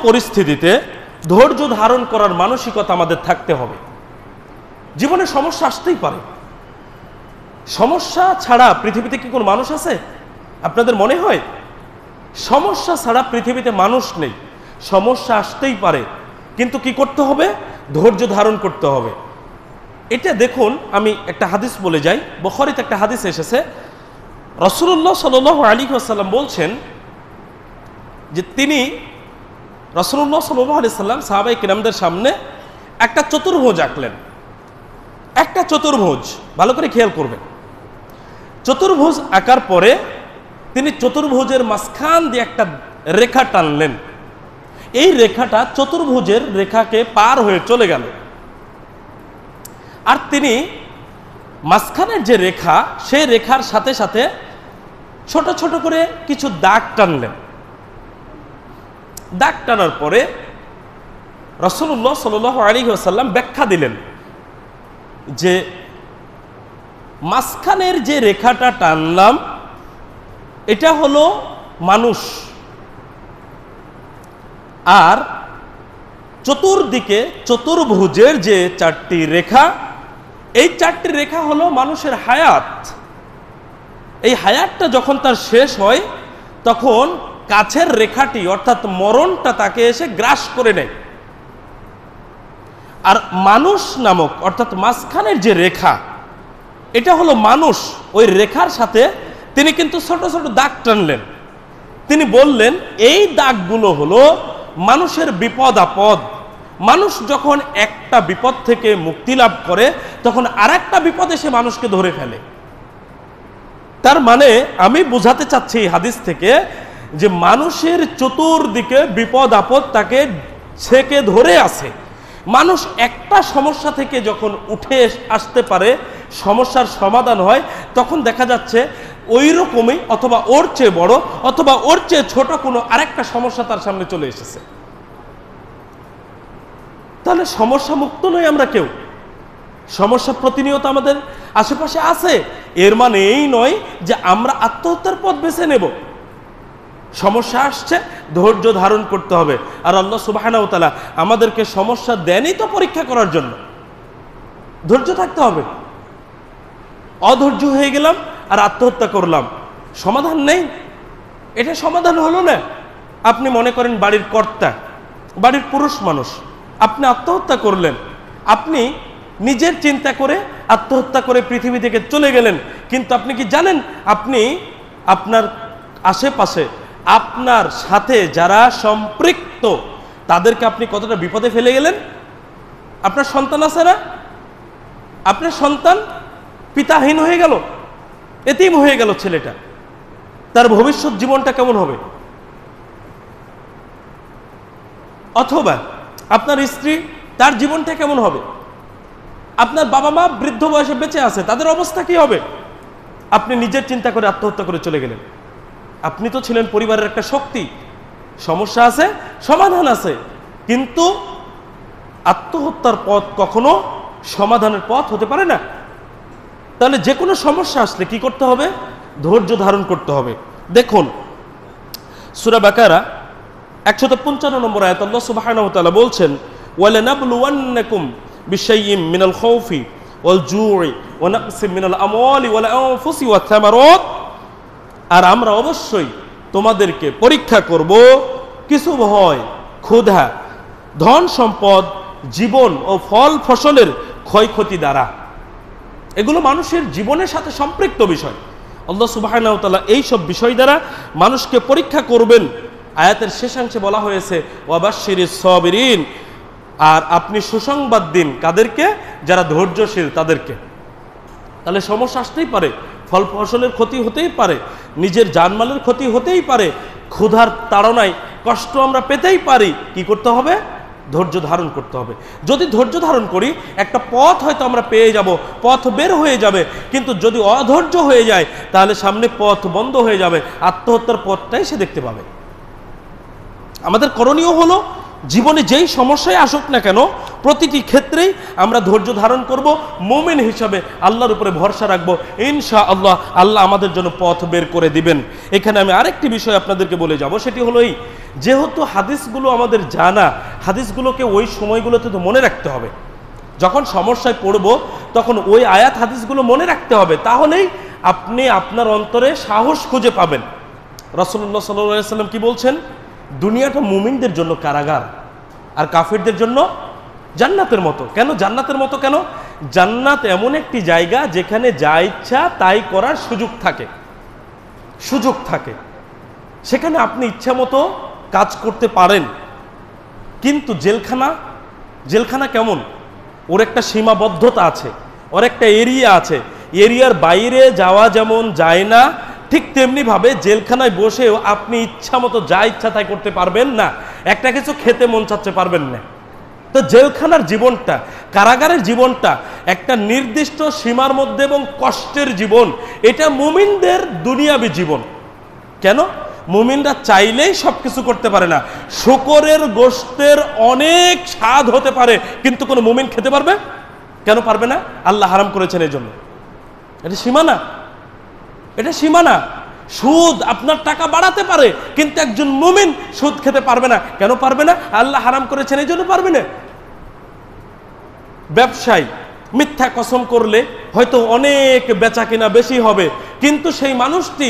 পরিস্থিতিতে ধৈর্য ধারণ করার মানসিকতা আমাদের থাকতে হবে। জীবনে সমস্যা আসতেই পারে। সমস্যা ছাড়া পৃথিবীতে কি কোনো মানুষ আছে? আপনাদের মনে হয় সমস্যা ছাড়া পৃথিবীতে মানুষ নেই? সমস্যা আসতেই পারে, কিন্তু কি করতে হবে? ধৈর্য ধারণ করতে হবে। এটা দেখুন, আমি একটা হাদিস বলে যাই। বুখারীতে একটা হাদিস এসেছে, রাসূলুল্লাহ সাল্লাল্লাহু আলাইহি ওয়াসাল্লাম বলছেন যে তিনি রাসূলুল্লাহ সাল্লাল্লাহু আলাইহি ওয়াসাল্লাম সাহাবায়ে কিরামদের সামনে একটা চতুর্ভুজ আঁকলেন। একটা চতুর্ভুজ, ভালো করে খেয়াল করবেন। চতুর্ভুজ আঁকার পরে তিনি চতুর্ভুজের মাঝখান দিয়ে একটা রেখা টানলেন। এই রেখাটা চতুর্ভুজের রেখাকে পার হয়ে চলে গেল। আর তিনি মাঝখানের যে রেখা, সেই রেখার সাথে সাথে ছোট ছোট করে কিছু দাগ টানলেন। দাগ টানার পরে রাসূলুল্লাহ সাল্লাল্লাহু আলাইহি ওয়াসাল্লাম ব্যাখ্যা দিলেন যে মাঝখানের যে রেখাটা টানলাম এটা হলো মানুষ, আর চতুর্দিকে চতুর্ভুজের যে চারটি রেখা, এই চারটি রেখা হলো মানুষের হায়াত। এই হায়াতটা যখন তার শেষ হয় তখন কাছের রেখাটি অর্থাৎ মরণটা তাকে এসে গ্রাস করে নেয়। আর মানুষ নামক অর্থাৎ মাঝখানের যে রেখা, এটা হলো মানুষ। ওই রেখার সাথে তিনি কিন্তু ছোট ছোট দাগ টানলেন। তিনি বললেন এই দাগগুলো হলো মানুষের বিপদ আপদ। মানুষ যখন একটা বিপদ থেকে মুক্তি লাভ করে তখন আরেকটা বিপদ এসে মানুষকে ধরে ফেলে। তার মানে আমি বোঝাতে চাচ্ছি এই হাদিস থেকে যে মানুষের চতুর্দিকে বিপদ আপদ তাকে ছেকে ধরে আছে। মানুষ একটা সমস্যা থেকে যখন উঠে আসতে পারে, সমস্যার সমাধান হয়, তখন দেখা যাচ্ছে ওই রকমই অথবা ওর চেয়ে বড় অথবা ওর চেয়ে ছোট কোনো আরেকটা সমস্যা তার সামনে চলে এসেছে। তাহলে সমস্যা মুক্ত নই আমরা কেউ। সমস্যা প্রতিনিয়ত আমাদের আশেপাশে আছে। এর মানে এই নয় যে আমরা আত্মহত্যার পথ বেছে নেব। সমস্যা আসছে, ধৈর্য ধারণ করতে হবে। আর আল্লাহ সুবহানাহু ওয়া তাআলা আমাদেরকে সমস্যা দেনই তো পরীক্ষা করার জন্য। ধৈর্য থাকতে হবে। অধৈর্য হয়ে গেলাম আর আত্মহত্যা করলাম, সমাধান নেই। এটা সমাধান হলো না। আপনি মনে করেন বাড়ির কর্তা, বাড়ির পুরুষ মানুষ, আপনি আত্মহত্যা করলেন। আপনি নিজের চিন্তা করে আত্মহত্যা করে পৃথিবী থেকে চলে গেলেন, কিন্তু আপনি কি জানেন আপনি আপনার আশেপাশে আপনার সাথে যারা সম্পৃক্ত তাদেরকে আপনি কতটা বিপদে ফেলে গেলেন? আপনার সন্তান আছে না? আপনার সন্তান পিতাহীন হয়ে গেল, এতিম হয়ে গেল ছেলেটা, তার ভবিষ্যৎ জীবনটা কেমন হবে? অথবা আপনার স্ত্রী, তার জীবনটা কেমন হবে? আপনার বাবা মা বৃদ্ধ বয়সে বেঁচে আছে, তাদের অবস্থা কি হবে? আপনি নিজের চিন্তা করে আত্মহত্যা করে চলে গেলেন। আপনি তো ছিলেন পরিবারের একটা শক্তি। সমস্যা আছে, সমাধান আছে, কিন্তু আত্মহত্যার পথ কখনো সমাধানের পথ হতে পারে না। তাহলে যে কোনো সমস্যা আসলে কি করতে হবে? ধৈর্য ধারণ করতে হবে। দেখুন সূরা বাকারা 155 নম্বর আয়াত আল্লাহ সুবহানাহু ওয়া তাআলা বলছেন, ওয়ালানাবলুওয়ান্নাকুম বিশাইইম মিনাল খাউফি ওয়াল জু'i ওয়া নাকসিম মিনাল আমওয়ালি ওয়াল আনফুসি ওয়াত থামারাত। আর আমরা অবশ্যই তোমাদেরকে পরীক্ষা করব কিছু ভয়, ক্ষুধা, ধন সম্পদ, জীবন ও ফল ফসলের ক্ষয়ক্ষতি দ্বারা। এগুলো মানুষের জীবনের সাথে সম্পৃক্ত বিষয়। আল্লাহ সুবহানাহু ওয়া তাআলা এই সব বিষয় দ্বারা মানুষকে পরীক্ষা করবেন। আয়াতের শেষাংশে বলা হয়েছে ওয়াবাশশিরিস সাবিরিন, আর আপনি সুসংবাদ দিন কাদেরকে? যারা ধৈর্যশীল তাদেরকে। তাহলে সমস্যা আসতেই পারে, ফল ফসলের ক্ষতি হতেই পারে, নিজের জানমালের ক্ষতি হতেই পারে, ক্ষুধার তাড়নায় কষ্ট আমরা পেতেই পারি। কি করতে হবে? ধৈর্য ধারণ করতে হবে। যদি ধৈর্য ধারণ করি একটা পথ হয়তো আমরা পেয়ে যাব, পথ বের হয়ে যাবে। কিন্তু যদি অধৈর্য হয়ে যায় তাহলে সামনে পথ বন্ধ হয়ে যাবে, আত্মহত্যার পথটাই সে দেখতে পাবে। আমাদের করণীয় হলো জীবনে যেই সমস্যায় আসুক না কেন প্রতিটি ক্ষেত্রেই আমরা ধৈর্য ধারণ করব, মুমিন হিসাবে আল্লাহর উপরে ভরসা রাখবো, ইনশাআল্লাহ আল্লাহ আমাদের জন্য পথ বের করে দিবেন। এখানে আমি আরেকটি বিষয় আপনাদেরকে বলে যাব, সেটি হলো এই, যেহেতু হাদিসগুলো আমাদের জানা, হাদিসগুলোকে ওই সময়গুলোতে তো মনে রাখতে হবে। যখন সমস্যায় পড়ব তখন ওই আয়াত হাদিসগুলো মনে রাখতে হবে, তাহলেই আপনি আপনার অন্তরে সাহস খুঁজে পাবেন। রাসূলুল্লাহ সাল্লাল্লাহু আলাইহি ওয়াসাল্লাম কি বলছেন? দুনিয়াটা মুমিনদের জন্য কারাগার, আর কাফিরদের জন্য জান্নাতের মতো। কেন জান্নাতের মতো? কেন? জান্নাত এমন একটি জায়গা যেখানে যা ইচ্ছা তাই করার সুযোগ থাকে, সুযোগ থাকে। সেখানে আপনি ইচ্ছা মতো কাজ করতে পারেন। কিন্তু জেলখানা কেমন? ওর একটা সীমাবদ্ধতা আছে, ওর একটা এরিয়া আছে। এরিয়ার বাইরে যাওয়া যেমন যায় না, ঠিক তেমনিভাবে জেলখানায় বসেও আপনি ইচ্ছা মতো যা ইচ্ছা তাই করতে পারবেন না, একটা কিছু খেতে মন চাচ্ছে পারবেন না। তো জেলখানার জীবনটা, কারাগারের জীবনটা একটা নির্দিষ্ট সীমার মধ্যে এবং কষ্টের জীবন। এটা মুমিনদের দুনিয়াবী জীবন। কেন? মুমিনরা চাইলেই সব কিছু করতে পারে না। শূকরের গোশতের অনেক স্বাদ হতে পারে, কিন্তু কোনো মুমিন খেতে পারবে? কেন পারবে না? আল্লাহ হারাম করেছেন এই জন্য। এটা সীমানা, এটা সীমানা। সুদ আপনার টাকা বাড়াতে পারে, কিন্তু একজন মুমিন সুদ খেতে পারবে না। কেন পারবে না? আল্লাহ হারাম করেছেন এই জন্য পারবে না। ব্যবসায়ী মিথ্যা কসম করলে হয়তো অনেক বেচা কিনা বেশি হবে, কিন্তু সেই মানুষটি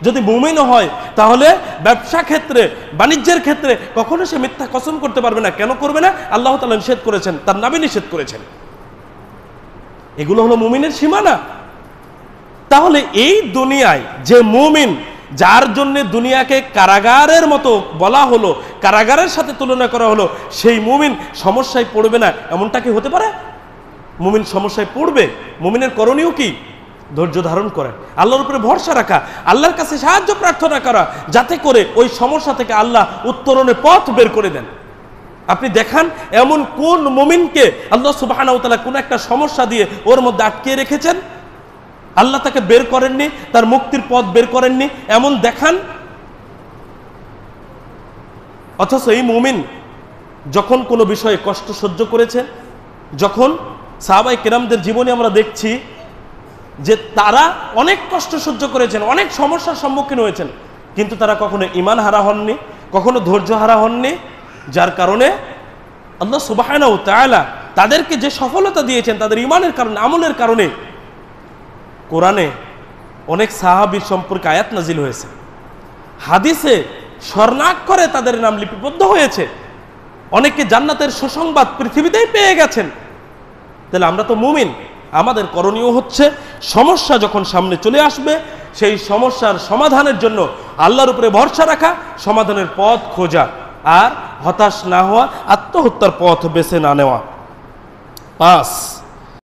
যদি মুমিন হয় তাহলে ব্যবসা ক্ষেত্রে, বাণিজ্যের ক্ষেত্রে কখনো সে মিথ্যা কসম করতে পারবে না। কেন করবে না? আল্লাহ তাআলা নিষেধ করেছেন, তার নবী নিষেধ করেছেন। এগুলো হলো মুমিনের সীমানা। তাহলে এই দুনিয়ায় যে মুমিন, যার জন্য দুনিয়াকে কারাগারের মতো বলা হলো, কারাগারের সাথে তুলনা করা হলো, সেই মুমিন সমস্যায় পড়বে না এমনটা কি হতে পারে? মুমিন সমস্যায় পড়বে। মুমিনের করণীয় কি? ধৈর্য ধারণ করা, আল্লাহর উপরে ভরসা রাখা, আল্লাহর কাছে সাহায্য প্রার্থনা করা, যাতে করে ওই সমস্যা থেকে আল্লাহ উত্তরণের পথ বের করে দেন। আপনি দেখান এমন কোন মুমিনকে আল্লাহ সুবহানাহু ওয়া তাআলা কোন একটা সমস্যা দিয়ে ওর মধ্যে আটকে রেখেছেন, আল্লাহ তাকে বের করেননি, তার মুক্তির পথ বের করেননি, এমন দেখান। অথচ এই মুমিন যখন কোনো বিষয়ে কষ্ট সহ্য করেছে, যখন সাহাবায়ে কেরামদের জীবনে আমরা দেখছি যে তারা অনেক কষ্ট সহ্য করেছেন, অনেক সমস্যার সম্মুখীন হয়েছেন, কিন্তু তারা কখনো ঈমান হারা হননি, কখনো ধৈর্য হারা হননি, যার কারণে আল্লাহ সুবহানাহু ওয়া তাআলা তাদেরকে যে সফলতা দিয়েছেন তাদের ঈমানের কারণে, আমলের কারণে। কোরআনে অনেক সাহাবীর সম্পর্কে আয়াত নাজিল হয়েছে, হাদিসে স্বর্ণাক্ষরে তাদের নাম লিপিবদ্ধ হয়েছে, অনেকে জান্নাতের সুসংবাদ পৃথিবীতেই পেয়ে গেছেন। তাহলে আমরা তো মুমিন, আমাদের করণীয় হচ্ছে সমস্যা যখন সামনে চলে আসবে সেই সমস্যার সমাধানের জন্য আল্লাহর উপরে ভরসা রাখা, সমাধানের পথ খোঁজা, আর হতাশ না হওয়া, আত্মহত্যার পথ বেছে না নেওয়া। 5